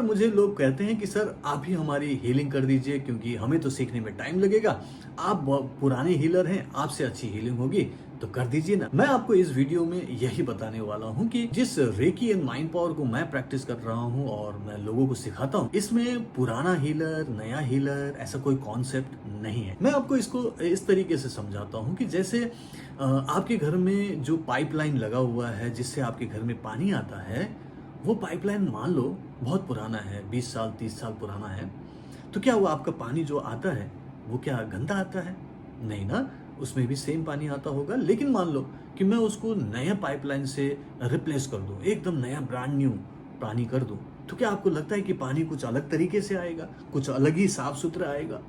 मुझे लोग कहते हैं कि सर आप ही हमारी हीलिंग कर दीजिए क्योंकि हमें तो सीखने में टाइम लगेगा। आप पुराने हीलर हैं, आपसे अच्छी हीलिंग होगी तो कर दीजिए ना। मैं आपको इस वीडियो में यही बताने वाला हूँ कि जिस रेकी एंड माइंड पावर को मैं प्रैक्टिस कर रहा हूँ और मैं लोगों को सिखाता हूँ, इसमें पुराना हीलर नया हीलर ऐसा कोई कॉन्सेप्ट नहीं है। मैं आपको इसको इस तरीके से समझाता हूँ कि जैसे आपके घर में जो पाइपलाइन लगा हुआ है जिससे आपके घर में पानी आता है, वो पाइपलाइन मान लो बहुत पुराना है, 20 साल 30 साल पुराना है, तो क्या वो आपका पानी जो आता है वो क्या गंदा आता है? नहीं ना, उसमें भी सेम पानी आता होगा। लेकिन मान लो कि मैं उसको नया पाइपलाइन से रिप्लेस कर दूं, एकदम नया ब्रांड न्यू पानी कर दूं, तो क्या आपको लगता है कि पानी कुछ अलग तरीके से आएगा, कुछ अलग ही साफ सुथरा आएगा?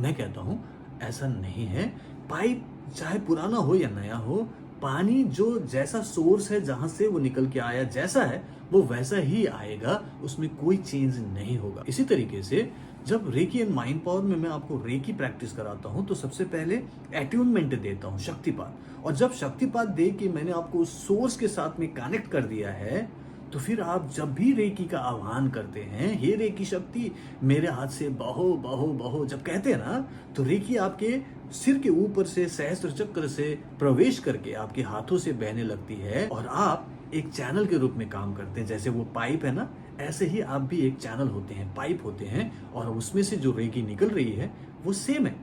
मैं कहता हूं ऐसा नहीं है। पाइप चाहे पुराना हो या नया हो, पानी जो जैसा सोर्स है जहां से वो निकल के आया जैसा है वो वैसा ही आएगा, उसमें कोई चेंज नहीं होगा। इसी तरीके से जब रेकी एंड माइंड पावर में मैं आपको रेकी प्रैक्टिस कराता हूं तो सबसे पहले एट्यूनमेंट देता हूं, शक्तिपात। और जब शक्तिपात दे के मैंने आपको उस सोर्स के साथ में कनेक्ट कर दिया है, तो फिर आप जब भी रेकी का आह्वान करते हैं, हे रेकी शक्ति मेरे हाथ से बहो बहो बहो जब कहते हैं ना, तो रेकी आपके सिर के ऊपर से सहस्त्र चक्र से प्रवेश करके आपके हाथों से बहने लगती है और आप एक चैनल के रूप में काम करते हैं। जैसे वो पाइप है ना, ऐसे ही आप भी एक चैनल होते हैं, पाइप होते हैं, और उसमें से जो रेकी निकल रही है वो सेम है।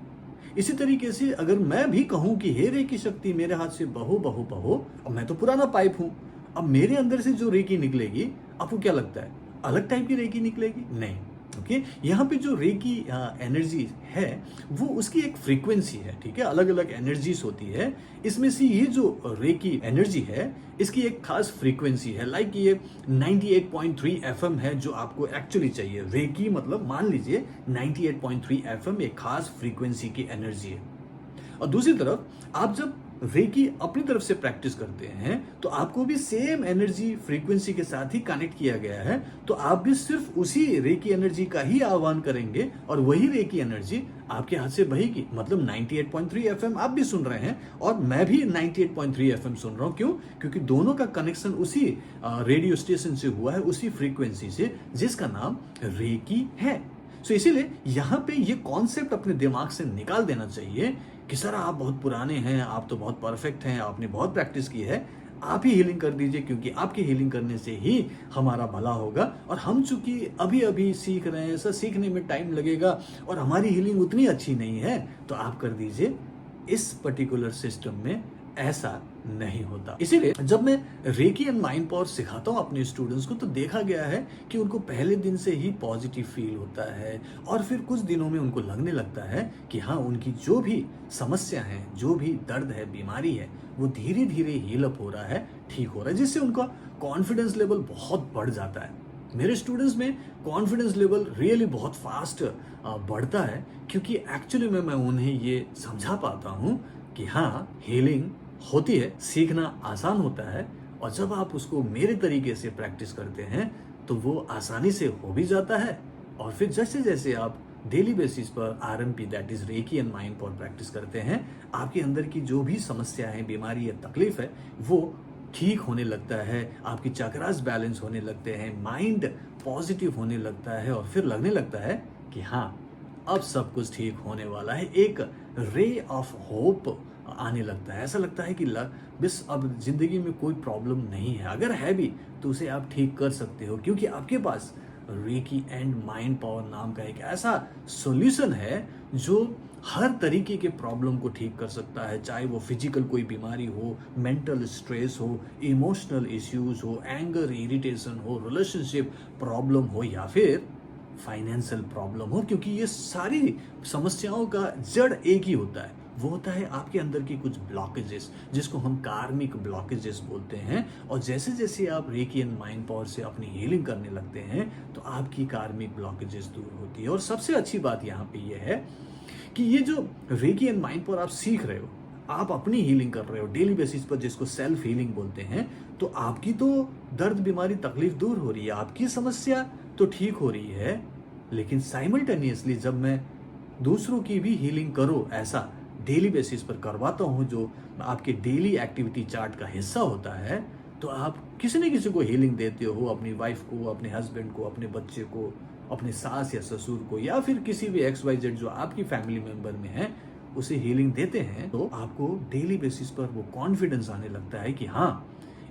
इसी तरीके से अगर मैं भी कहूं कि हे रेकी शक्ति मेरे हाथ से बहो बहो बहो, और मैं तो पुराना पाइप हूं, अब मेरे अंदर से जो रेकी निकलेगी आपको क्या लगता है अलग टाइप की रेकी निकलेगी? नहीं। ओके, यहाँ पे जो रेकी एनर्जी है वो उसकी एक फ्रीक्वेंसी है, ठीक है, अलग अलग एनर्जीज होती है। इसमें से ये जो रेकी एनर्जी है इसकी एक खास फ्रीक्वेंसी है, लाइक ये 98.3 एफएम है जो आपको एक्चुअली चाहिए। रेकी मतलब मान लीजिए 98.3 एफएम एक खास फ्रीक्वेंसी की एनर्जी है। और दूसरी तरफ आप जब रेकी अपनी तरफ से प्रैक्टिस करते हैं तो आपको भी सेम एनर्जी फ्रीक्वेंसी के साथ ही कनेक्ट किया गया है, तो आप भी सिर्फ उसी रेकी एनर्जी का ही आह्वान करेंगे और वही रेकी एनर्जी आपके हाथ से बहेगी। मतलब 98.3 एफएम आप भी सुन रहे हैं और मैं भी 98.3 एफएम सुन रहा हूं। क्यों? क्योंकि दोनों का कनेक्शन उसी रेडियो स्टेशन से हुआ है, उसी फ्रीक्वेंसी से जिसका नाम रेकी है। सो इसीलिए यहाँ पे ये कॉन्सेप्ट अपने दिमाग से निकाल देना चाहिए कि सर आप बहुत पुराने हैं, आप तो बहुत परफेक्ट हैं, आपने बहुत प्रैक्टिस की है, आप ही हीलिंग कर दीजिए क्योंकि आपकी हीलिंग करने से ही हमारा भला होगा। और हम चूंकि अभी अभी सीख रहे हैं, सर सीखने में टाइम लगेगा और हमारी हीलिंग उतनी अच्छी नहीं है, तो आप कर दीजिए। इस पर्टिकुलर सिस्टम में ऐसा नहीं होता। इसीलिए जब मैं रेकी एंड माइंड पावर सिखाता हूं अपने स्टूडेंट्स को तो देखा गया है कि उनको पहले दिन से ही पॉजिटिव फील होता है और फिर कुछ दिनों में उनको लगने लगता है कि हाँ, उनकी जो भी समस्या है, जो भी दर्द है, बीमारी है, वो धीरे धीरे हील अप हो रहा है, ठीक हो रहा है, जिससे उनका कॉन्फिडेंस लेवल बहुत बढ़ जाता है। मेरे स्टूडेंट्स में कॉन्फिडेंस लेवल रियली बहुत फास्ट बढ़ता है क्योंकि एक्चुअली में मैं उन्हें ये समझा पाता हूँ कि हाँ, हीलिंग होती है, सीखना आसान होता है, और जब आप उसको मेरे तरीके से प्रैक्टिस करते हैं तो वो आसानी से हो भी जाता है। और फिर जैसे जैसे आप डेली बेसिस पर RMP that is recce and mind power practice करते हैं, आपके अंदर की जो भी समस्या है, बीमारी या तकलीफ है, वो ठीक होने लगता है, आपकी चक्रास बैलेंस होने लगते हैं, माइंड पॉजिटिव होने लगता है और फिर लगने लगता है कि हाँ, अब सब कुछ ठीक होने वाला है। एक रे ऑफ होप आने लगता है। ऐसा लगता है कि बस अब जिंदगी में कोई प्रॉब्लम नहीं है, अगर है भी तो उसे आप ठीक कर सकते हो क्योंकि आपके पास रेकी एंड माइंड पावर नाम का एक ऐसा सॉल्यूशन है जो हर तरीके के प्रॉब्लम को ठीक कर सकता है, चाहे वो फिजिकल कोई बीमारी हो, मेंटल स्ट्रेस हो, इमोशनल इश्यूज हो, एंगर इरिटेशन हो, रिलेशनशिप प्रॉब्लम हो या फिर फाइनेंशियल प्रॉब्लम हो, क्योंकि ये सारी समस्याओं का जड़ एक ही होता है, वो होता है आपके अंदर की कुछ ब्लॉकेजेस, जिसको हम कार्मिक ब्लॉकेजेस बोलते हैं। और जैसे जैसे आप रेकी एंड माइंड पावर से अपनी हीलिंग करने लगते हैं तो आपकी कार्मिक ब्लॉकेजेस दूर होती है। और सबसे अच्छी बात यहाँ पे ये है कि ये जो रेकी एंड माइंड पावर आप सीख रहे हो, आप अपनी हीलिंग कर रहे हो डेली बेसिस पर, जिसको सेल्फ हीलिंग बोलते हैं, तो आपकी तो दर्द बीमारी तकलीफ दूर हो रही है, आपकी समस्या तो ठीक हो रही है, लेकिन साइमल्टेनियसली जब मैं दूसरों की भी हीलिंग करो ऐसा डेली बेसिस पर करवाता हूं, जो आपके डेली एक्टिविटी चार्ट का हिस्सा होता है, तो आप किसी न किसी को हीलिंग देते हो, अपनी वाइफ को, अपने हस्बैंड को, अपने बच्चे को, अपने सास या ससुर को, या फिर किसी भी XYZ जो आपकी फैमिली मेंबर में है, उसे हीलिंग देते हैं, तो आपको डेली बेसिस पर वो कॉन्फिडेंस आने लगता है कि हाँ,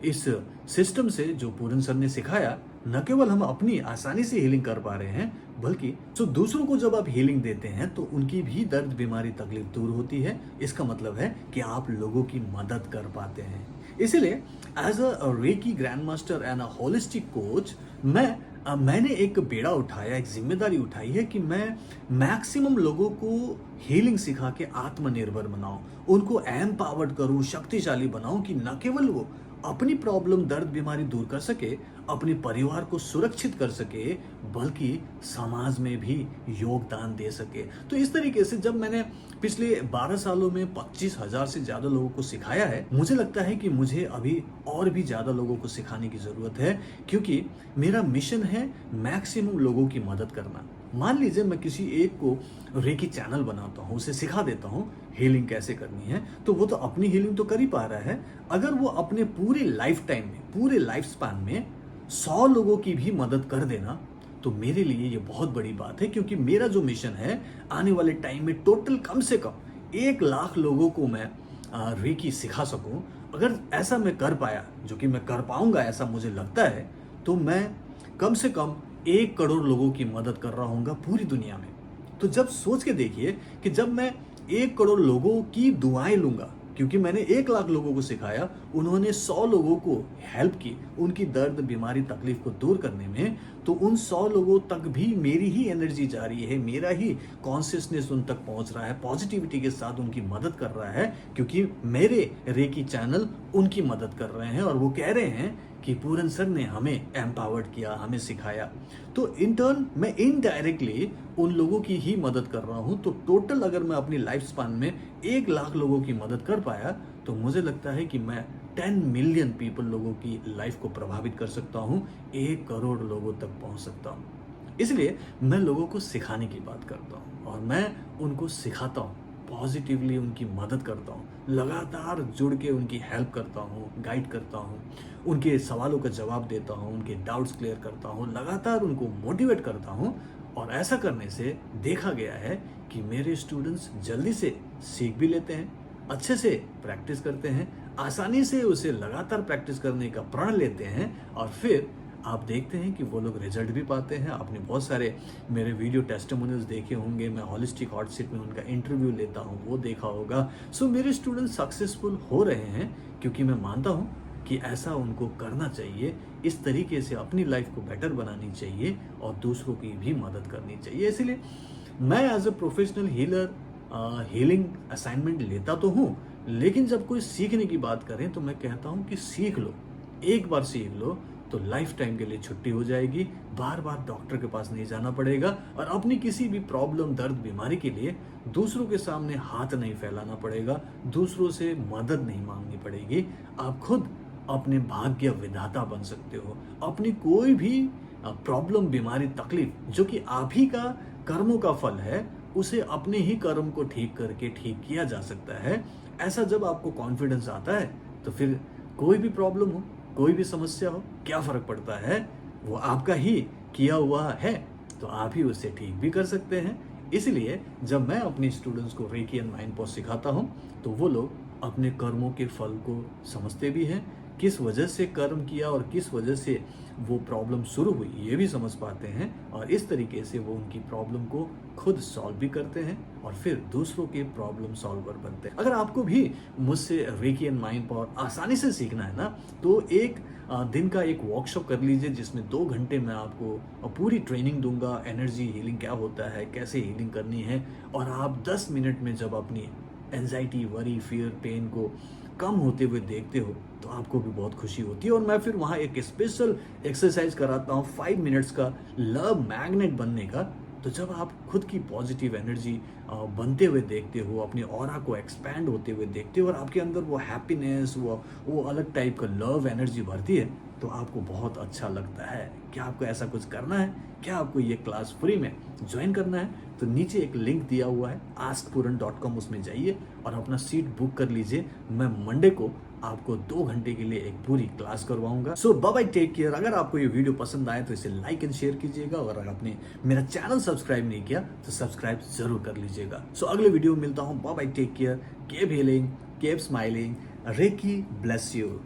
इस सिस्टम से जो पूरन सर ने सिखाया, न केवल हम अपनी आसानी से हीलिंग कर पा रहे हैं, बल्कि तो दूसरों को जब आप हीलिंग देते हैं तो उनकी भी दर्द, बीमारी, तकलीफ दूर होती है। इसका मतलब है कि आप लोगों की मदद कर पाते हैं। इसीलिए as a reiki grand master and a holistic coach, मैंने एक बेड़ा उठाया, एक जिम्मेदारी उठाई है कि मैं मैक्सिमम लोगों को हीलिंग सिखा के आत्मनिर्भर बनाऊं, उनको एम्पावर्ड करूं, शक्तिशाली बनाऊं कि न केवल वो अपनी प्रॉब्लम, दर्द, बीमारी दूर कर सके, अपने परिवार को सुरक्षित कर सके, बल्कि समाज में भी योगदान दे सके। तो इस तरीके से जब मैंने पिछले 12 सालों में 25,000 से ज़्यादा लोगों को सिखाया है, मुझे लगता है कि मुझे अभी और भी ज़्यादा लोगों को सिखाने की ज़रूरत है, क्योंकि मेरा मिशन है मैक्सिमम लोगों की मदद करना। मान लीजिए मैं किसी एक को रेकी चैनल बनाता हूँ, उसे सिखा देता हूँ हीलिंग कैसे करनी है, तो वो तो अपनी हीलिंग तो कर ही पा रहा है। अगर वो अपने पूरे लाइफ टाइम में, पूरे लाइफ स्पैन में 100 लोगों की भी मदद कर देना, तो मेरे लिए ये बहुत बड़ी बात है, क्योंकि मेरा जो मिशन है आने वाले टाइम में टोटल कम से कम 1 लाख लोगों को मैं रेकी सिखा सकूं। अगर ऐसा मैं कर पाया, जो कि मैं कर पाऊंगा ऐसा मुझे लगता है, तो मैं कम से कम 1 करोड़ लोगों की मदद कर रहा हूँगा पूरी दुनिया में। तो जब सोच के देखिए कि जब मैं 1 करोड़ लोगों की दुआएं लूंगा, क्योंकि मैंने 1 लाख लोगों को सिखाया, उन्होंने 100 लोगों को हेल्प की उनकी दर्द, बीमारी, तकलीफ को दूर करने में, तो उन 100 लोगों तक भी मेरी ही एनर्जी जा रही है, मेरा ही कॉन्शियसनेस उन तक पहुंच रहा है, पॉजिटिविटी के साथ उनकी मदद कर रहा है, क्योंकि मेरे रेकी चैनल उनकी मदद कर रहे हैं और वो कह रहे हैं कि पूरन सर ने हमें एम्पावर्ड किया, हमें सिखाया। तो इन टर्न मैं इनडायरेक्टली उन लोगों की ही मदद कर रहा हूं। तो टोटल अगर मैं अपनी लाइफ स्पैन में 1 लाख लोगों की मदद कर पाया, तो मुझे लगता है कि मैं 10 मिलियन पीपल लोगों की लाइफ को प्रभावित कर सकता हूं, 1 करोड़ लोगों तक पहुंच सकता हूं। इसलिए मैं लोगों को सिखाने की बात करता हूं और मैं उनको सिखाता हूं, पॉजिटिवली उनकी मदद करता हूँ, लगातार जुड़ के उनकी हेल्प करता हूँ, गाइड करता हूँ, उनके सवालों का जवाब देता हूँ, उनके डाउट्स क्लियर करता हूँ, लगातार उनको मोटिवेट करता हूँ। और ऐसा करने से देखा गया है कि मेरे स्टूडेंट्स जल्दी से सीख भी लेते हैं, अच्छे से प्रैक्टिस करते हैं, आसानी से उसे लगातार प्रैक्टिस करने का प्रण लेते हैं, और फिर आप देखते हैं कि वो लोग रिजल्ट भी पाते हैं। आपने बहुत सारे मेरे वीडियो टेस्टिमोनियल्स देखे होंगे, मैं होलिस्टिक हॉट सीट में उनका इंटरव्यू लेता हूँ, वो देखा होगा। सो मेरे स्टूडेंट सक्सेसफुल हो रहे हैं, क्योंकि मैं मानता हूँ कि ऐसा उनको करना चाहिए, इस तरीके से अपनी लाइफ को बेटर बनानी चाहिए और दूसरों की भी मदद करनी चाहिए। इसलिए मैं as a professional healer healing assignment लेता तो हूँ, लेकिन जब कोई सीखने की बात करें तो मैं कहता हूँ कि सीख लो, एक बार सीख लो तो लाइफ टाइम के लिए छुट्टी हो जाएगी, बार बार डॉक्टर के पास नहीं जाना पड़ेगा, और अपनी किसी भी प्रॉब्लम, दर्द, बीमारी के लिए दूसरों के सामने हाथ नहीं फैलाना पड़ेगा, दूसरों से मदद नहीं मांगनी पड़ेगी। आप खुद अपने भाग्य विधाता बन सकते हो। अपनी कोई भी प्रॉब्लम, बीमारी, तकलीफ जो कि आप ही का कर्मों का फल है, उसे अपने ही कर्म को ठीक करके ठीक किया जा सकता है। ऐसा जब आपको कॉन्फिडेंस आता है, तो फिर कोई भी प्रॉब्लम हो, कोई भी समस्या हो, क्या फर्क पड़ता है, वो आपका ही किया हुआ है, तो आप ही उसे ठीक भी कर सकते हैं। इसलिए जब मैं अपने स्टूडेंट्स को रेकी एंड माइंड पॉज सिखाता हूँ, तो वो लोग अपने कर्मों के फल को समझते भी हैं, किस वजह से कर्म किया और किस वजह से वो प्रॉब्लम शुरू हुई, ये भी समझ पाते हैं, और इस तरीके से वो उनकी प्रॉब्लम को खुद सॉल्व भी करते हैं और फिर दूसरों के प्रॉब्लम सॉल्वर बनते हैं। अगर आपको भी मुझसे रेकी एंड माइंड पावर आसानी से सीखना है ना, तो एक दिन का एक वर्कशॉप कर लीजिए, जिसमें 2 घंटे मैं आपको पूरी ट्रेनिंग दूंगा, एनर्जी हीलिंग क्या होता है, कैसे हीलिंग करनी है, और आप 10 मिनट में जब अपनी एंजाइटी, वरी, फियर, पेन को कम होते हुए देखते हो, तो आपको भी बहुत खुशी होती है। और मैं फिर वहाँ एक स्पेशल एक्सरसाइज कराता हूँ 5 मिनट्स का, लव मैग्नेट बनने का। तो जब आप खुद की पॉजिटिव एनर्जी बनते हुए देखते हो, अपने ऑरा को एक्सपैंड होते हुए देखते हो, और आपके अंदर वो हैप्पीनेस, वो अलग टाइप का लव एनर्जी भरती है, तो आपको बहुत अच्छा लगता है। क्या आपको ऐसा कुछ करना है? क्या आपको ये क्लास फ्री में ज्वाइन करना है? तो नीचे एक लिंक दिया हुआ है askpuran.com, उसमें जाइए और अपना सीट बुक कर लीजिए। मैं मंडे को आपको 2 घंटे के लिए एक पूरी क्लास करवाऊंगा। सो बाय बाय, टेक केयर। अगर आपको ये वीडियो पसंद आए तो इसे लाइक एंड शेयर कीजिएगा, और अगर आपने मेरा चैनल सब्सक्राइब नहीं किया तो सब्सक्राइब जरूर कर लीजिएगा। सो अगले वीडियो में मिलता हूँ। Bye bye, take care, keep healing, keep smiling, reiki bless you.